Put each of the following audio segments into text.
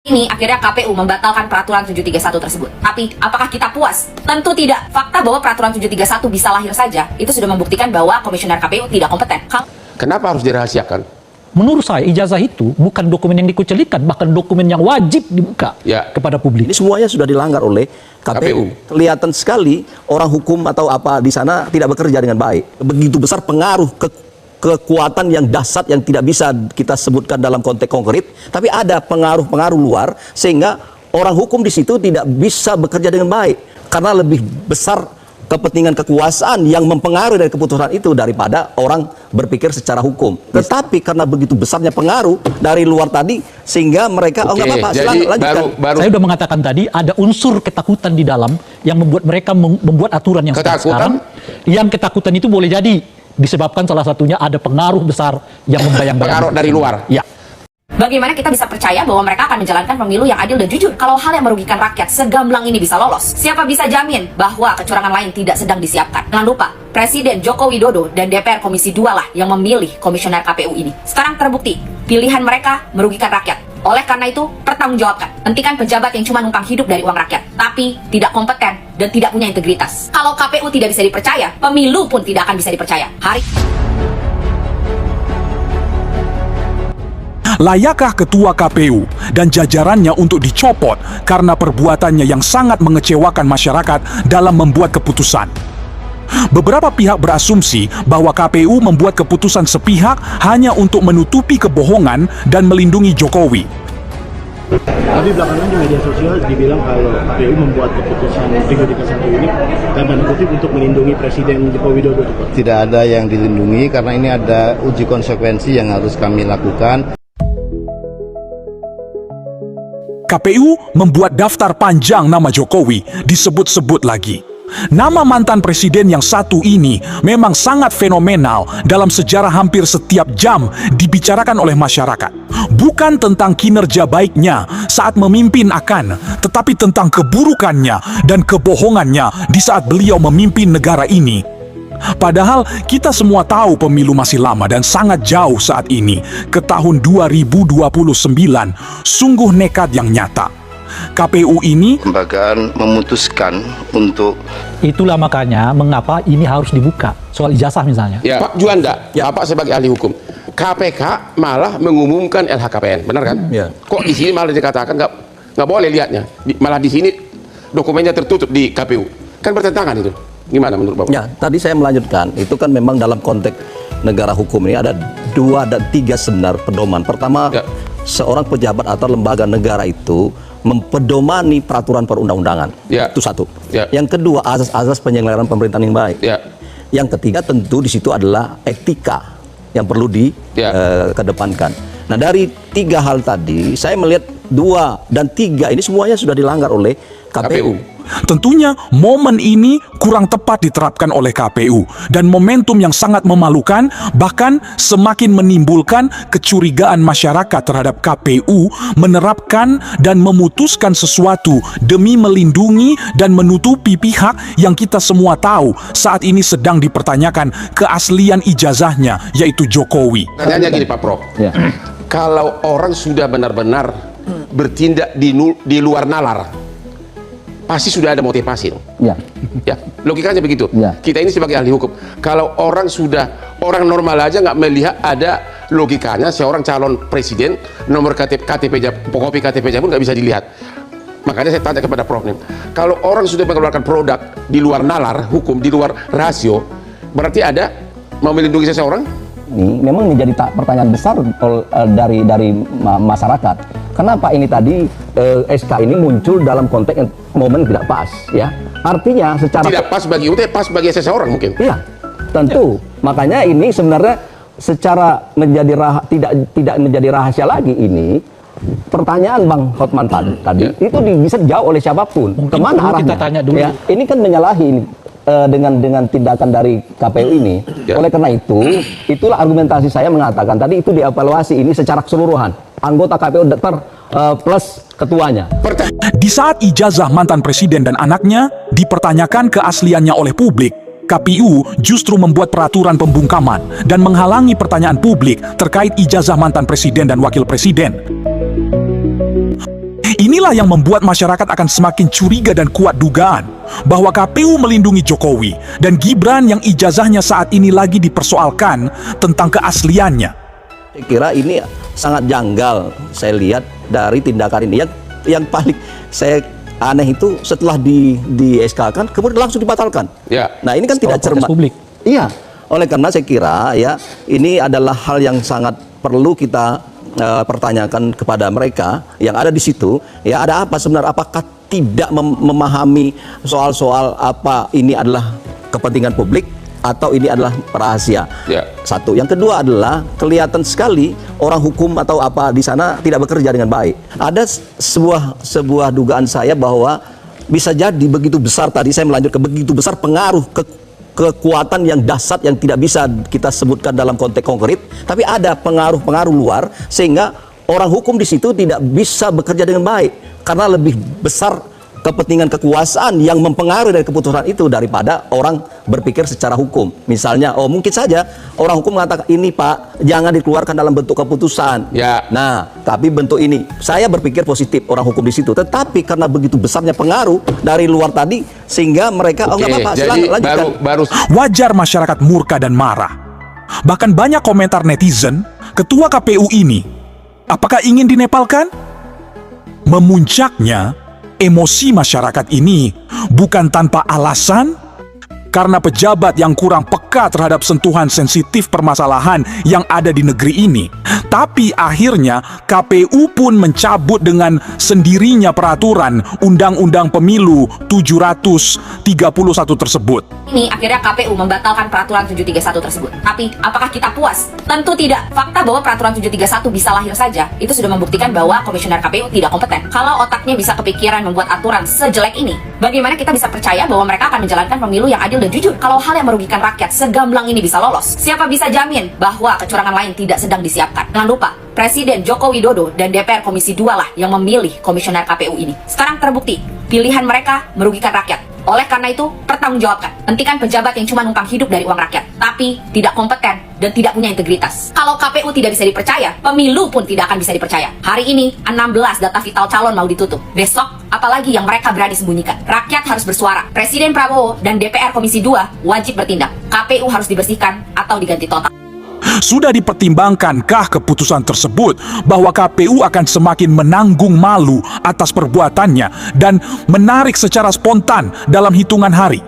Ini akhirnya KPU membatalkan peraturan 731 tersebut. Tapi apakah kita puas? Tentu tidak. Fakta bahwa peraturan 731 bisa lahir saja, itu sudah membuktikan bahwa komisioner KPU tidak kompeten. Kenapa harus dirahasiakan? Menurut saya ijazah itu bukan dokumen yang dikucilkan, bahkan dokumen yang wajib dibuka kepada publik. Ini semuanya sudah dilanggar oleh KPU. Kelihatan sekali orang hukum atau apa di sana tidak bekerja dengan baik. Begitu besar pengaruh kekuatan yang dahsyat yang tidak bisa kita sebutkan dalam konteks konkret, tapi ada pengaruh-pengaruh luar sehingga orang hukum di situ tidak bisa bekerja dengan baik karena lebih besar kepentingan kekuasaan yang mempengaruhi dari keputusan itu daripada orang berpikir secara hukum. Tetapi karena begitu besarnya pengaruh dari luar tadi sehingga mereka nggak apa-apa, lanjutkan. Saya sudah mengatakan tadi ada unsur ketakutan di dalam yang membuat mereka membuat aturan yang sekarang. Yang ketakutan itu boleh jadi disebabkan salah satunya ada pengaruh besar yang membayang-bayang. Pengaruh dari luar. Ya. Bagaimana kita bisa percaya bahwa mereka akan menjalankan pemilu yang adil dan jujur kalau hal yang merugikan rakyat segamblang ini bisa lolos? Siapa bisa jamin bahwa kecurangan lain tidak sedang disiapkan? Jangan lupa, Presiden Joko Widodo dan DPR Komisi 2 lah yang memilih komisioner KPU ini. Sekarang terbukti, pilihan mereka merugikan rakyat. Oleh karena itu, pertanggungjawabkan. Hentikan pejabat yang cuma numpang hidup dari uang rakyat, tapi tidak kompeten dan tidak punya integritas. Kalau KPU tidak bisa dipercaya, pemilu pun tidak akan bisa dipercaya. Layakkah ketua KPU dan jajarannya untuk dicopot karena perbuatannya yang sangat mengecewakan masyarakat dalam membuat keputusan? Beberapa pihak berasumsi bahwa KPU membuat keputusan sepihak hanya untuk menutupi kebohongan dan melindungi Jokowi. Tapi belakangan di media sosial dibilang kalau KPU membuat keputusan 331 ini dan tanda kutip untuk melindungi Presiden Joko Widodo. Tidak ada yang dilindungi karena ini ada uji konsekuensi yang harus kami lakukan. KPU membuat daftar panjang nama Jokowi disebut-sebut lagi. Nama mantan presiden yang satu ini memang sangat fenomenal dalam sejarah hampir setiap jam dibicarakan oleh masyarakat. Bukan tentang kinerja baiknya saat memimpin tetapi tentang keburukannya dan kebohongannya di saat beliau memimpin negara ini. Padahal kita semua tahu pemilu masih lama dan sangat jauh saat ini ke tahun 2029, sungguh nekat yang nyata. KPU ini Lembagaan memutuskan untuk itulah makanya mengapa ini harus dibuka soal ijazah misalnya. Ya. Pak Juanda, Bapak sebagai ahli hukum, KPK malah mengumumkan LHKPN, benar kan? Ya. Kok di sini malah dikatakan nggak boleh lihatnya, malah di sini dokumennya tertutup di KPU, kan bertentangan itu. Gimana menurut Bapak? Ya, tadi saya melanjutkan, itu kan memang dalam konteks negara hukum ini ada 2 dan 3 sebenarnya pedoman. Pertama, seorang pejabat atau lembaga negara itu mempedomani peraturan perundang-undangan. Itu satu. Yang kedua, azas-azas penyelenggaraan pemerintahan yang baik. Yang ketiga tentu di situ adalah etika yang perlu dikedepankan. Nah, dari 3 hal tadi, saya melihat 2 dan 3 ini semuanya sudah dilanggar oleh KPU. Tentunya momen ini kurang tepat diterapkan oleh KPU dan momentum yang sangat memalukan bahkan semakin menimbulkan kecurigaan masyarakat terhadap KPU menerapkan dan memutuskan sesuatu demi melindungi dan menutupi pihak yang kita semua tahu saat ini sedang dipertanyakan keaslian ijazahnya, yaitu Jokowi. Tanya gini Pak Prof, kalau orang sudah benar-benar bertindak di luar nalar, pasti sudah ada motivasi dong. Ya, logikanya begitu. Kita ini sebagai ahli hukum, kalau orang normal aja nggak melihat ada logikanya seorang calon presiden nomor kopi KTP pun nggak bisa dilihat. Makanya saya tanya kepada Prof nih, kalau orang sudah mengeluarkan produk di luar nalar hukum, di luar rasio, berarti ada mau melindungi seseorang? Ini memang menjadi pertanyaan besar dari masyarakat. Kenapa ini tadi SK ini muncul dalam konteks momen tidak pas, ya? Artinya secara tidak pas bagi UT, pas bagi seseorang mungkin. Iya, tentu. Makanya ini sebenarnya secara tidak menjadi rahasia lagi ini. Pertanyaan Bang Hotman tadi itu bisa dijawab oleh siapapun. Mungkin kemana arahnya? kita tanya dulu. Ya, ini kan menyalahi ini. Dengan tindakan dari KPU ini. Oleh karena itulah argumentasi saya mengatakan tadi itu dievaluasi ini secara keseluruhan. Anggota KPU plus ketuanya. Di saat ijazah mantan presiden dan anaknya dipertanyakan keasliannya oleh publik, KPU justru membuat peraturan pembungkaman dan menghalangi pertanyaan publik terkait ijazah mantan presiden dan wakil presiden. Inilah yang membuat masyarakat akan semakin curiga dan kuat dugaan bahwa KPU melindungi Jokowi dan Gibran yang ijazahnya saat ini lagi dipersoalkan tentang keasliannya. Saya kira ini sangat janggal saya lihat dari tindakan ini. Yang paling saya aneh itu setelah di SK-kan kemudian langsung dibatalkan. Ya. Nah ini kan tidak Protes cermat. publik. Iya. Oleh karena saya kira ya ini adalah hal yang sangat perlu kita pertanyakan kepada mereka yang ada di situ. Ya ada apa sebenarnya? Apakah tidak memahami soal-soal apa ini adalah kepentingan publik atau ini adalah rahasia? Ya. Satu. Yang kedua adalah kelihatan sekali orang hukum atau apa di sana tidak bekerja dengan baik. Ada sebuah dugaan saya bahwa bisa jadi begitu besar, tadi saya melanjut ke begitu besar pengaruh kekuatan yang dahsyat yang tidak bisa kita sebutkan dalam konteks konkret, tapi ada pengaruh-pengaruh luar sehingga orang hukum di situ tidak bisa bekerja dengan baik karena lebih besar kepentingan kekuasaan yang mempengaruhi dari keputusan itu daripada orang berpikir secara hukum. Misalnya, mungkin saja orang hukum mengatakan ini Pak, jangan dikeluarkan dalam bentuk keputusan. Ya. Nah, tapi bentuk ini, saya berpikir positif orang hukum di situ. Tetapi karena begitu besarnya pengaruh dari luar tadi, sehingga mereka nggak apa-apa, silakan lanjutkan. baru Wajar masyarakat murka dan marah. Bahkan banyak komentar netizen, ketua KPU ini, apakah ingin dinepalkan? Memuncaknya, emosi masyarakat ini bukan tanpa alasan, karena pejabat yang kurang peka terhadap sentuhan sensitif permasalahan yang ada di negeri ini. Tapi akhirnya KPU pun mencabut dengan sendirinya peraturan Undang-Undang Pemilu 731 tersebut. Ini akhirnya KPU membatalkan peraturan 731 tersebut. Tapi apakah kita puas? Tentu tidak. Fakta bahwa peraturan 731 bisa lahir saja itu sudah membuktikan bahwa komisioner KPU tidak kompeten. Kalau otaknya bisa kepikiran membuat aturan sejelek ini, bagaimana kita bisa percaya bahwa mereka akan menjalankan pemilu yang adil dan jujur? Kalau hal yang merugikan rakyat segamblang ini bisa lolos, siapa bisa jamin bahwa kecurangan lain tidak sedang disiapkan? Jangan lupa, Presiden Joko Widodo dan DPR Komisi 2 lah yang memilih komisioner KPU ini. Sekarang terbukti, pilihan mereka merugikan rakyat. Oleh karena itu, pertanggungjawabkan. Hentikan pejabat yang cuma numpang hidup dari uang rakyat, tapi tidak kompeten dan tidak punya integritas. Kalau KPU tidak bisa dipercaya, pemilu pun tidak akan bisa dipercaya. Hari ini, 16 data vital calon mau ditutup. Besok, apalagi yang mereka berani sembunyikan. Rakyat harus bersuara. Presiden Prabowo dan DPR Komisi 2 wajib bertindak. KPU harus dibersihkan atau diganti total. Sudah dipertimbangkankah keputusan tersebut bahwa KPU akan semakin menanggung malu atas perbuatannya dan menarik secara spontan dalam hitungan hari?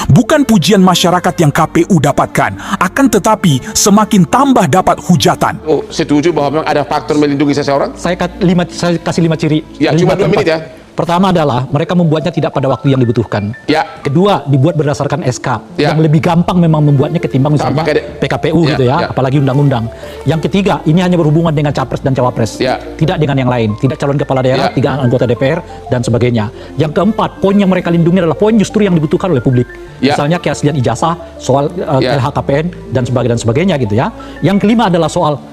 Bukan pujian masyarakat yang KPU dapatkan, akan tetapi semakin tambah dapat hujatan. setuju bahwa memang ada faktor melindungi seseorang? Saya kasih 5 ciri. Ya, cuma 2 menit ya. Pertama adalah mereka membuatnya tidak pada waktu yang dibutuhkan. Ya. Kedua, dibuat berdasarkan SK Ya. yang lebih gampang memang membuatnya ketimbang misalnya PKPU Ya, gitu ya, ya. apalagi undang-undang. Yang ketiga, ini hanya berhubungan dengan capres dan cawapres, Ya. tidak dengan yang lain, tidak calon kepala daerah, Ya. tidak anggota DPR dan sebagainya. Yang keempat, poin yang mereka lindungi adalah poin justru yang dibutuhkan oleh publik. Ya. Misalnya keaslian ijazah, soal Ya. LHKPN dan sebagainya gitu ya. Yang kelima adalah soal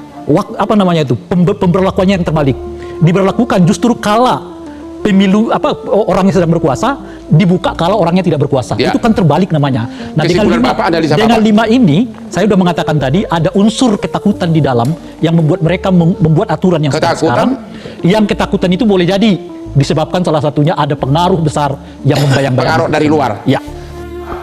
pemberlakuannya yang terbalik. Diberlakukan justru kala pemilu orang yang sedang berkuasa dibuka kalau orangnya tidak berkuasa. Ya. Itu kan terbalik namanya. Nah, Kesimpulan Bapak, analisa dengan Bapak. 5 ini saya sudah mengatakan tadi ada unsur ketakutan di dalam yang membuat mereka membuat aturan yang seperti Ketakutan? sekarang. Yang ketakutan itu boleh jadi disebabkan salah satunya ada pengaruh besar yang membayang-bayang. Pengaruh dari luar. Ya.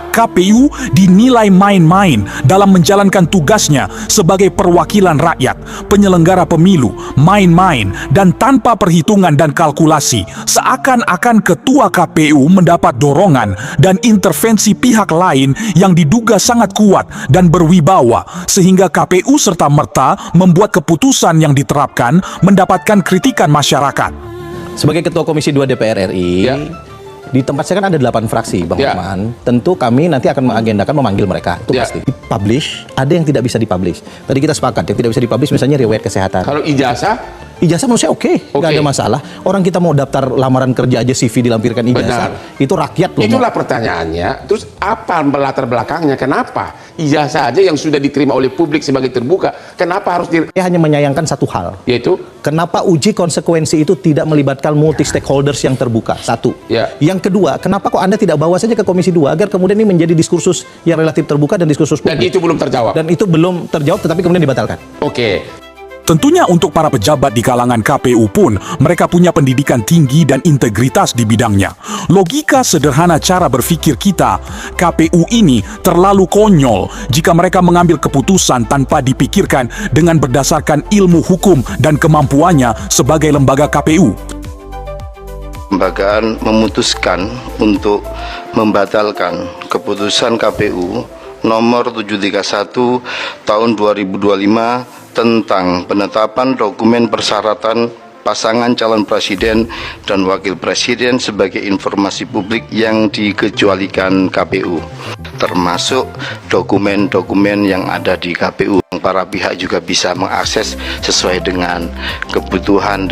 KPU dinilai main-main dalam menjalankan tugasnya sebagai perwakilan rakyat, penyelenggara pemilu, main-main dan tanpa perhitungan dan kalkulasi. Seakan-akan ketua KPU mendapat dorongan dan intervensi pihak lain yang diduga sangat kuat dan berwibawa, sehingga KPU serta-merta membuat keputusan yang diterapkan mendapatkan kritikan masyarakat. Sebagai Ketua Komisi 2 DPR RI, Ya. di tempat saya kan ada 8 fraksi, Bang Ya. Hotman. Tentu kami nanti akan mengagendakan memanggil mereka, itu Ya. pasti. Dipublish, ada yang tidak bisa dipublish. Tadi kita sepakat, yang tidak bisa dipublish misalnya riwayat kesehatan. Kalau ijazah, Ijazah menurut saya oke, nggak ada masalah. Orang kita mau daftar lamaran kerja aja CV dilampirkan ijazah. Benar. Itu rakyat loh. itulah pertanyaannya. Terus apa latar belakangnya? Kenapa ijazah aja yang sudah diterima oleh publik sebagai terbuka, kenapa harus Saya hanya menyayangkan satu hal. yaitu Kenapa uji konsekuensi itu tidak melibatkan multi stakeholders yang terbuka? Satu. Ya. Yang kedua, kenapa kok Anda tidak bawa saja ke Komisi 2 agar kemudian ini menjadi diskursus yang relatif terbuka dan diskursus dan publik? itu belum terjawab. Dan itu belum terjawab tetapi kemudian dibatalkan. Oke. Tentunya untuk para pejabat di kalangan KPU pun, mereka punya pendidikan tinggi dan integritas di bidangnya. Logika sederhana cara berpikir kita, KPU ini terlalu konyol jika mereka mengambil keputusan tanpa dipikirkan dengan berdasarkan ilmu hukum dan kemampuannya sebagai lembaga KPU. Kelembagaan memutuskan untuk membatalkan keputusan KPU nomor 731 tahun 2025 tentang penetapan dokumen persyaratan pasangan calon presiden dan wakil presiden sebagai informasi publik yang dikecualikan KPU, termasuk dokumen-dokumen yang ada di KPU. Para pihak juga bisa mengakses sesuai dengan kebutuhan